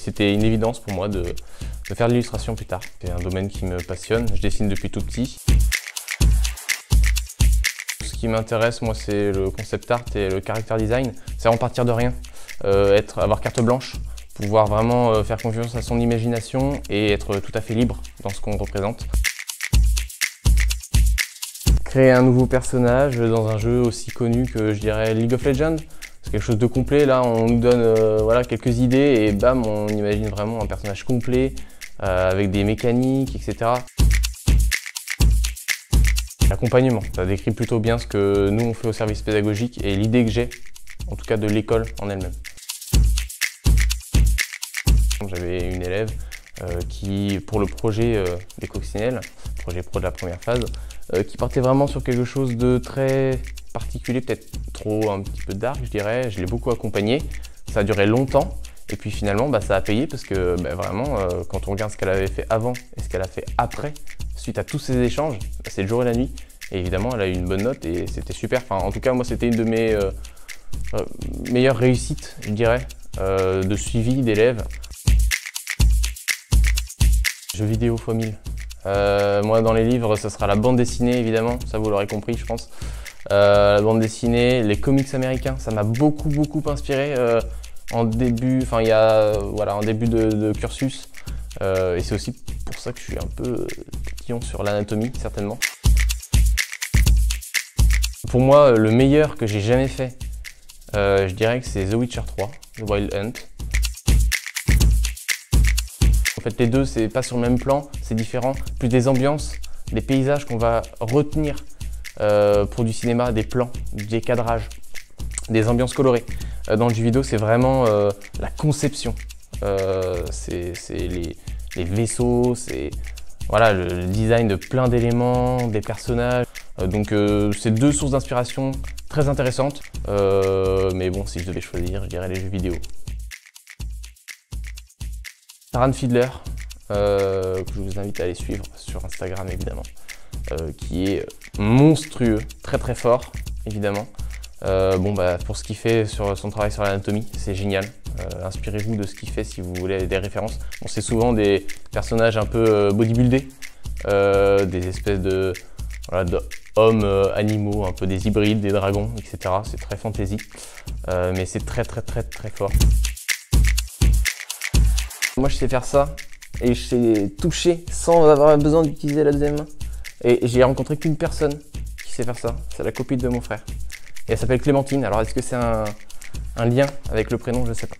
c'était une évidence pour moi de faire de l'illustration plus tard. C'est un domaine qui me passionne, je dessine depuis tout petit. Ce qui m'intéresse, moi, c'est le concept art et le character design. C'est en partir de rien, avoir carte blanche, pouvoir vraiment faire confiance à son imagination et être tout à fait libre dans ce qu'on représente. Créer un nouveau personnage dans un jeu aussi connu que, je dirais, League of Legends. C'est quelque chose de complet, là on nous donne voilà, quelques idées et bam, on imagine vraiment un personnage complet avec des mécaniques, etc. L'accompagnement, ça décrit plutôt bien ce que nous on fait au service pédagogique et l'idée que j'ai, en tout cas de l'école en elle-même. J'avais une élève qui, pour le projet des coccinelles, projet pro de la première phase, qui partait vraiment sur quelque chose de très particulier, peut-être trop un petit peu dark, je dirais. Je l'ai beaucoup accompagné, ça a duré longtemps et puis finalement ça a payé parce que vraiment quand on regarde ce qu'elle avait fait avant et ce qu'elle a fait après, suite à tous ces échanges, c'est le jour et la nuit et évidemment elle a eu une bonne note et c'était super. Enfin, en tout cas moi c'était une de mes meilleures réussites, je dirais, de suivi d'élèves. Jeux vidéo x 1000. Moi dans les livres ça sera la bande dessinée évidemment, ça vous l'aurez compris je pense. La bande dessinée, les comics américains, ça m'a beaucoup inspiré en début, enfin il y a en début de cursus et c'est aussi pour ça que je suis un peu tatillon sur l'anatomie certainement. Pour moi le meilleur que j'ai jamais fait, je dirais que c'est The Witcher 3, The Wild Hunt. En fait les deux c'est pas sur le même plan, c'est différent, plus des ambiances, des paysages qu'on va retenir pour du cinéma, des plans, des cadrages, des ambiances colorées. Dans le jeu vidéo, c'est vraiment la conception. C'est les vaisseaux, c'est voilà, le design de plein d'éléments, des personnages. Donc c'est deux sources d'inspiration très intéressantes. Mais bon, si je devais choisir, je dirais les jeux vidéo. Taran Fiedler, que je vous invite à aller suivre sur Instagram évidemment. Qui est monstrueux, très fort évidemment. Pour ce qu'il fait sur son travail sur l'anatomie, c'est génial. Inspirez-vous de ce qu'il fait si vous voulez des références. Bon, c'est souvent des personnages un peu bodybuildés, des espèces de hommes animaux, un peu des hybrides, des dragons, etc. C'est très fantasy, mais c'est très fort. Moi je sais faire ça et je sais toucher sans avoir besoin d'utiliser la deuxième main. Et j'ai rencontré qu'une personne qui sait faire ça, c'est la copine de mon frère. Et elle s'appelle Clémentine, alors est-ce que c'est un lien avec le prénom, je sais pas.